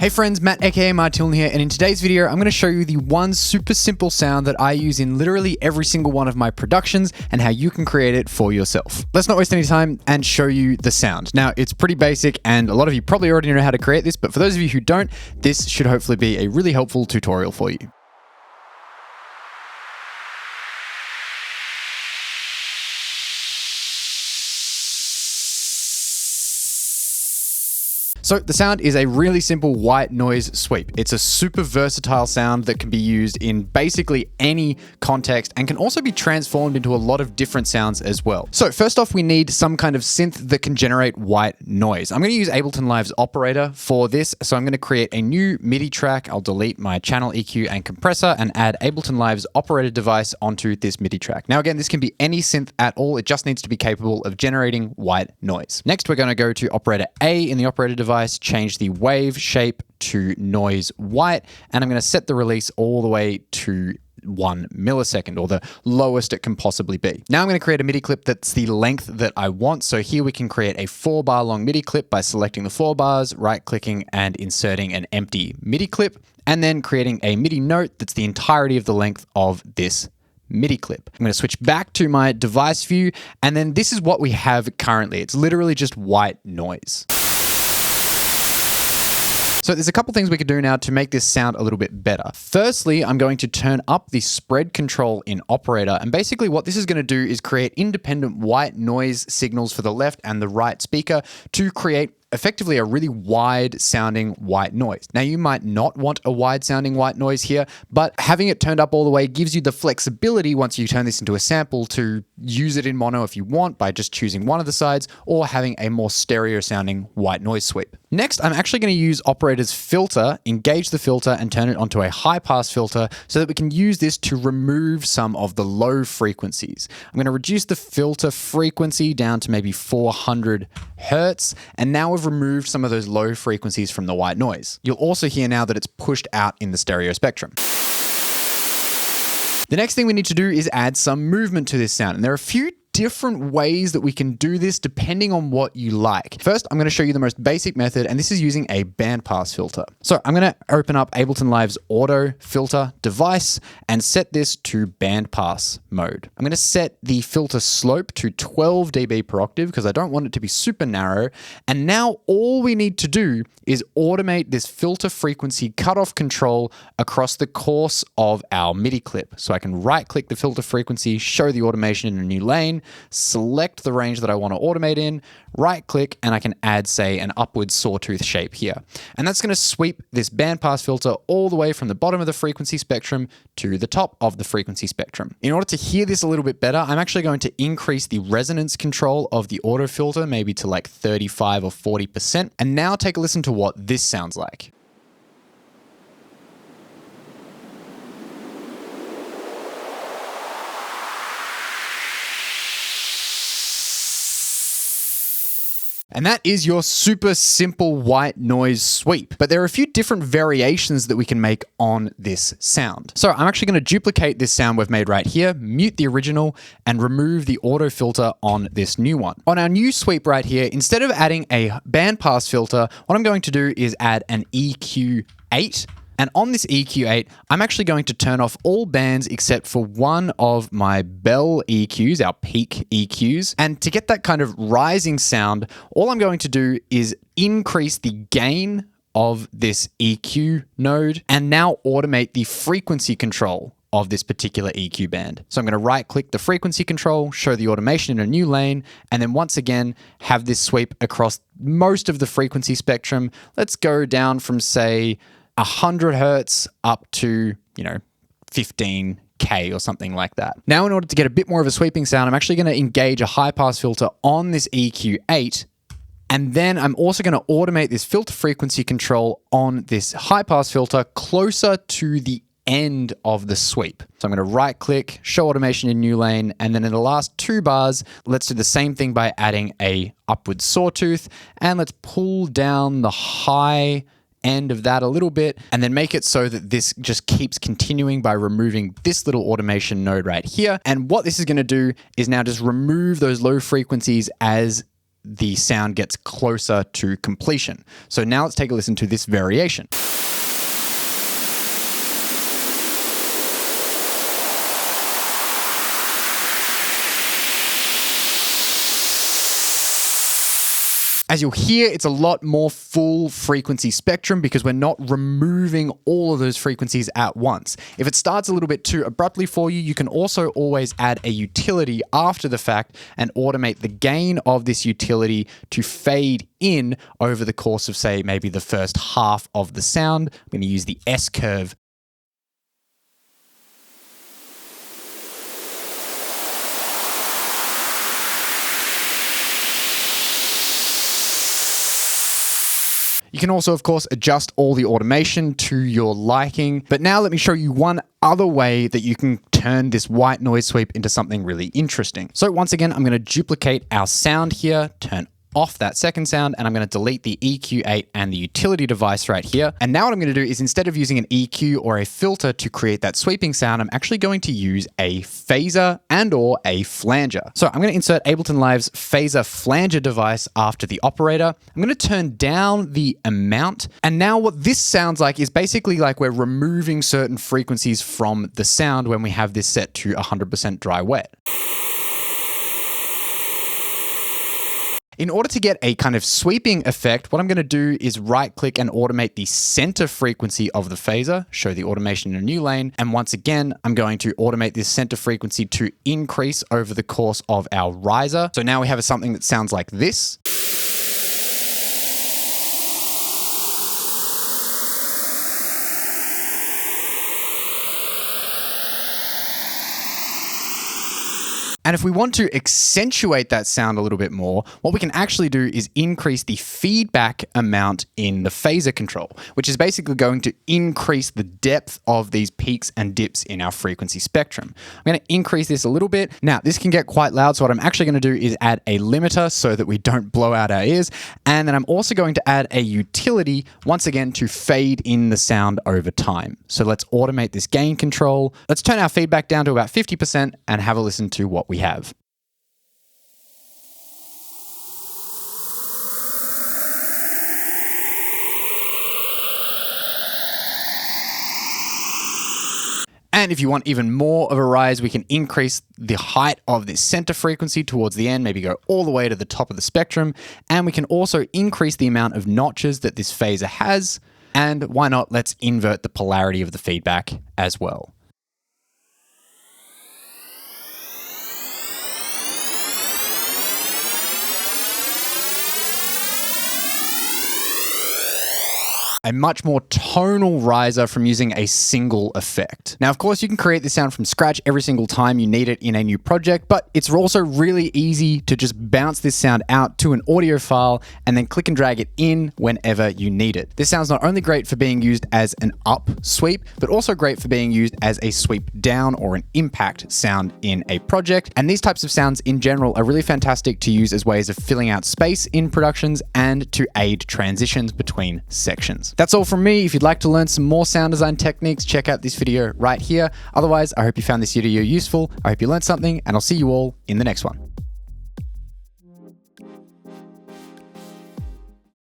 Hey friends, Matt aka Martin here, and in today's video I'm going to show you the one super simple sound that I use in literally every single one of my productions and how you can create it for yourself. Let's not waste any time and show you the sound. Now it's pretty basic and a lot of you probably already know how to create this, but for those of you who don't, this should hopefully be a really helpful tutorial for you. So the sound is a really simple white noise sweep. It's a super versatile sound that can be used in basically any context and can also be transformed into a lot of different sounds as well. So first off, we need some kind of synth that can generate white noise. I'm going to use Ableton Live's operator for this. So I'm going to create a new MIDI track. I'll delete my channel EQ and compressor and add Ableton Live's operator device onto this MIDI track. Now again, this can be any synth at all. It just needs to be capable of generating white noise. Next, we're going to go to operator A in the operator device, change the wave shape to noise white, and I'm going to set the release all the way to 1 millisecond, or the lowest it can possibly be. Now I'm going to create a MIDI clip that's the length that I want. So here we can create a 4-bar long MIDI clip by selecting the 4 bars, right-clicking and inserting an empty MIDI clip, and then creating a MIDI note that's the entirety of the length of this MIDI clip. I'm going to switch back to my device view, and then this is what we have currently. It's literally just white noise. So there's a couple things we could do now to make this sound a little bit better. Firstly, I'm going to turn up the spread control in operator. And basically what this is going to do is create independent white noise signals for the left and the right speaker to create effectively a really wide sounding white noise. Now you might not want a wide sounding white noise here, but having it turned up all the way gives you the flexibility once you turn this into a sample to use it in mono if you want by just choosing one of the sides or having a more stereo sounding white noise sweep. Next, I'm actually going to use operator's filter, engage the filter and turn it onto a high pass filter so that we can use this to remove some of the low frequencies. I'm going to reduce the filter frequency down to maybe 400 Hertz, and now we've removed some of those low frequencies from the white noise. You'll also hear now that it's pushed out in the stereo spectrum. The next thing we need to do is add some movement to this sound, and there are a few different ways that we can do this depending on what you like. First, I'm going to show you the most basic method, and this is using a bandpass filter. So I'm going to open up Ableton Live's auto filter device and set this to bandpass mode. I'm going to set the filter slope to 12 dB per octave because I don't want it to be super narrow. And now all we need to do is automate this filter frequency cutoff control across the course of our MIDI clip. So I can right click the filter frequency, show the automation in a new lane, select the range that I want to automate in, right click, and I can add, say, an upward sawtooth shape here. And that's going to sweep this bandpass filter all the way from the bottom of the frequency spectrum to the top of the frequency spectrum. In order to hear this a little bit better, I'm actually going to increase the resonance control of the auto filter, maybe to like 35 or 40%. And now take a listen to what this sounds like. And that is your super simple white noise sweep. But there are a few different variations that we can make on this sound. So I'm actually going to duplicate this sound we've made right here, mute the original, and remove the auto filter on this new one. On our new sweep right here, instead of adding a bandpass filter, what I'm going to do is add an EQ8. And on this EQ8, I'm actually going to turn off all bands except for one of my bell EQs, our peak EQs. And to get that kind of rising sound, all I'm going to do is increase the gain of this EQ node and now automate the frequency control of this particular EQ band. So I'm going to right click the frequency control, show the automation in a new lane, and then once again, have this sweep across most of the frequency spectrum. Let's go down from, say, 100 Hertz up to, 15K or something like that. Now, in order to get a bit more of a sweeping sound, I'm actually going to engage a high pass filter on this EQ8. And then I'm also going to automate this filter frequency control on this high pass filter closer to the end of the sweep. So I'm going to right click, show automation in new lane, and then in the last 2 bars, let's do the same thing by adding a upward sawtooth, and let's pull down the high end of that a little bit, and then make it so that this just keeps continuing by removing this little automation node right here. And what this is going to do is now just remove those low frequencies as the sound gets closer to completion. So now let's take a listen to this variation. As you'll hear, it's a lot more full frequency spectrum because we're not removing all of those frequencies at once. If it starts a little bit too abruptly for you, you can also always add a utility after the fact and automate the gain of this utility to fade in over the course of, say, maybe the first half of the sound. I'm going to use the S curve. You can also, of course, adjust all the automation to your liking. But now let me show you one other way that you can turn this white noise sweep into something really interesting. So once again, I'm going to duplicate our sound here, turn off that second sound, and I'm going to delete the EQ8 and the utility device right here. And now what I'm going to do is, instead of using an EQ or a filter to create that sweeping sound, I'm actually going to use a phaser and or a flanger. So I'm going to insert Ableton Live's Phaser-Flanger device after the operator. I'm going to turn down the amount. And now what this sounds like is basically like we're removing certain frequencies from the sound when we have this set to 100% dry wet. In order to get a kind of sweeping effect, what I'm going to do is right click and automate the center frequency of the phaser, show the automation in a new lane. And once again, I'm going to automate this center frequency to increase over the course of our riser. So now we have something that sounds like this. And if we want to accentuate that sound a little bit more, what we can actually do is increase the feedback amount in the phaser control, which is basically going to increase the depth of these peaks and dips in our frequency spectrum. I'm going to increase this a little bit. Now, this can get quite loud, so what I'm actually going to do is add a limiter so that we don't blow out our ears. And then I'm also going to add a utility, once again, to fade in the sound over time. So let's automate this gain control. Let's turn our feedback down to about 50% and have a listen to what we have. And if you want even more of a rise, we can increase the height of this center frequency towards the end, maybe go all the way to the top of the spectrum. And we can also increase the amount of notches that this phaser has. And why not, let's invert the polarity of the feedback as well. A much more tonal riser from using a single effect. Now, of course, you can create this sound from scratch every single time you need it in a new project, but it's also really easy to just bounce this sound out to an audio file and then click and drag it in whenever you need it. This sound's not only great for being used as an up sweep, but also great for being used as a sweep down or an impact sound in a project. And these types of sounds in general are really fantastic to use as ways of filling out space in productions and to aid transitions between sections. That's all from me. If you'd like to learn some more sound design techniques, check out this video right here. Otherwise, I hope you found this video useful. I hope you learned something, and I'll see you all in the next one.